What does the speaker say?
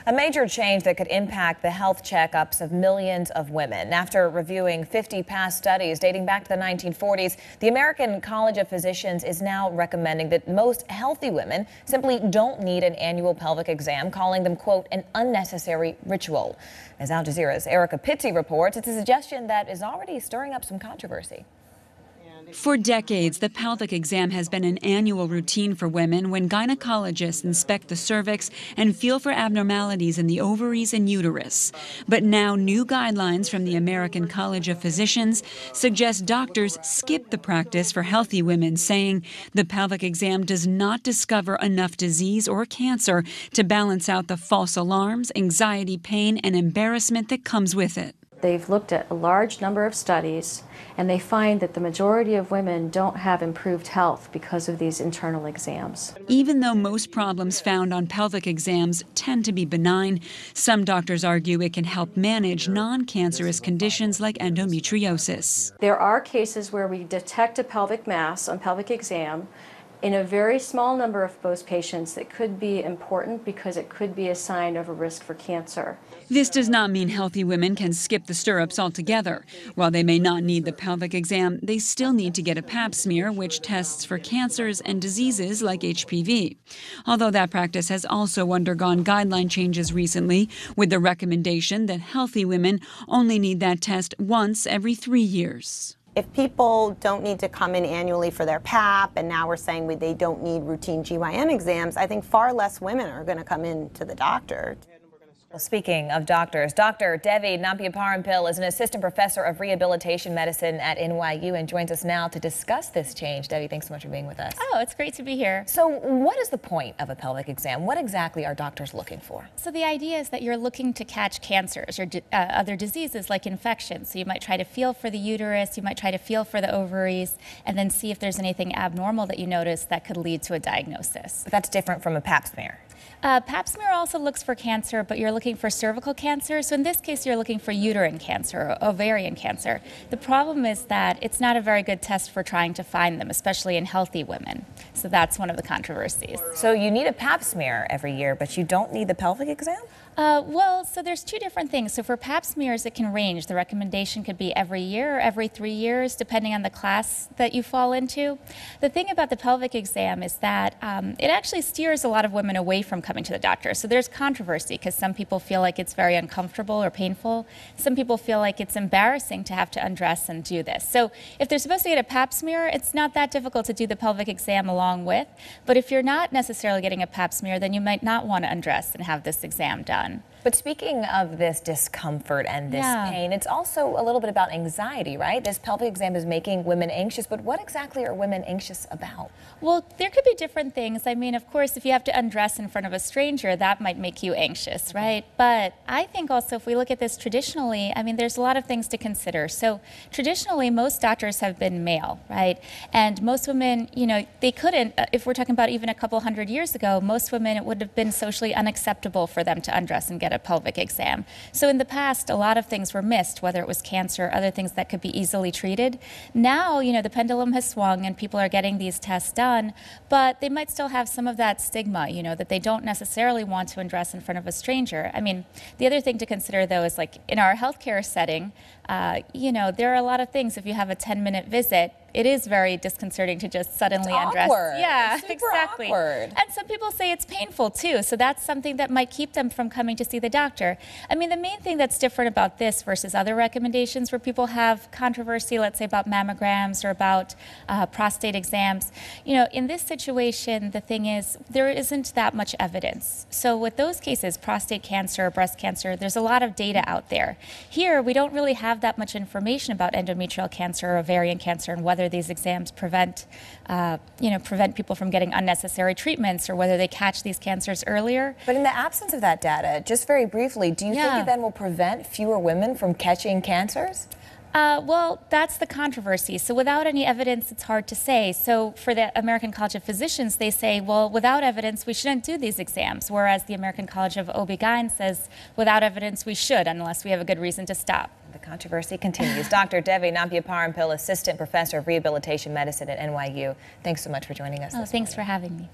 A major change that could impact the health checkups of millions of women. After reviewing 50 past studies dating back to the 1940s, the American College of Physicians is now recommending that most healthy women simply don't need an annual pelvic exam, calling them, quote, an unnecessary ritual. As Al Jazeera's Erica Pizzi reports, it's a suggestion that is already stirring up some controversy. For decades, the pelvic exam has been an annual routine for women when gynecologists inspect the cervix and feel for abnormalities in the ovaries and uterus. But now new guidelines from the American College of Physicians suggest doctors skip the practice for healthy women, saying the pelvic exam does not discover enough disease or cancer to balance out the false alarms, anxiety, pain, and embarrassment that comes with it. They've looked at a large number of studies, and they find that the majority of women don't have improved health because of these internal exams. Even though most problems found on pelvic exams tend to be benign, some doctors argue it can help manage non-cancerous conditions like endometriosis. There are cases where we detect a pelvic mass on pelvic exam. In a very small number of those patients, it could be important because it could be a sign of a risk for cancer. This does not mean healthy women can skip the stirrups altogether. While they may not need the pelvic exam, they still need to get a pap smear, which tests for cancers and diseases like HPV. Although that practice has also undergone guideline changes recently, with the recommendation that healthy women only need that test once every 3 years. If people don't need to come in annually for their PAP, and now we're saying they don't need routine GYN exams, I think far less women are going to come in to the doctor. Well, speaking of doctors, Dr. Devi Nampiaparampil is an assistant professor of rehabilitation medicine at NYU and joins us now to discuss this change. Devi, thanks so much for being with us. Oh, it's great to be here. So what is the point of a pelvic exam? What exactly are doctors looking for? So the idea is that you're looking to catch cancers or other diseases like infections. So you might try to feel for the uterus, you might try to feel for the ovaries, and then see if there's anything abnormal that you notice that could lead to a diagnosis. But that's different from a pap smear. Pap smear also looks for cancer, but you're looking for cervical cancer. So in this case, you're looking for uterine cancer or ovarian cancer. The problem is that it's not a very good test for trying to find them, especially in healthy women. So that's one of the controversies. So you need a pap smear every year, but you don't need the pelvic exam? Well, so there's two different things. So for pap smears, it can range. The recommendation could be every year or every 3 years, depending on the class that you fall into. The thing about the pelvic exam is that it actually steers a lot of women away from coming to the doctor. So there's controversy because some people feel like it's very uncomfortable or painful. Some people feel like it's embarrassing to have to undress and do this. So if they're supposed to get a pap smear, it's not that difficult to do the pelvic exam along with. But if you're not necessarily getting a pap smear, then you might not want to undress and have this exam done. But speaking of this discomfort and this pain, it's also a little bit about anxiety, right? This pelvic exam is making women anxious, but what exactly are women anxious about? Well, there could be different things. I mean, of course, if you have to undress in front of a stranger, that might make you anxious, right? But I think also if we look at this traditionally, I mean, there's a lot of things to consider. So traditionally, most doctors have been male, right? And most women, you know, they couldn't, if we're talking about even a couple hundred years ago, most women, it would have been socially unacceptable for them to undress and get a pelvic exam. So in the past, a lot of things were missed, whether it was cancer, other things that could be easily treated. Now, you know, the pendulum has swung and people are getting these tests done, but they might still have some of that stigma, you know, that they don't necessarily want to undress in front of a stranger. I mean, the other thing to consider, though, is like in our healthcare setting, you know, there are a lot of things. If you have a 10-minute visit, it is very disconcerting to just suddenly undress. Yeah, exactly. Awkward. And some people say it's painful too, so that's something that might keep them from coming to see the doctor. I mean, the main thing that's different about this versus other recommendations where people have controversy, let's say about mammograms or about prostate exams, you know, in this situation, the thing is there isn't that much evidence. So with those cases, prostate cancer, breast cancer, there's a lot of data out there. Here, we don't really have that much information about endometrial cancer or ovarian cancer and whether these exams prevent people from getting unnecessary treatments or whether they catch these cancers earlier. But in the absence of that data, just very briefly, do you think it then will prevent fewer women from catching cancers? Well, that's the controversy. So without any evidence, it's hard to say. So for the American College of Physicians, they say, well, without evidence, we shouldn't do these exams. Whereas the American College of OB-GYN says, without evidence, we should, unless we have a good reason to stop. The controversy continues. Dr. Devi Nampiaparampil, Assistant Professor of Rehabilitation Medicine at NYU. Thanks so much for joining us. Thanks for having me.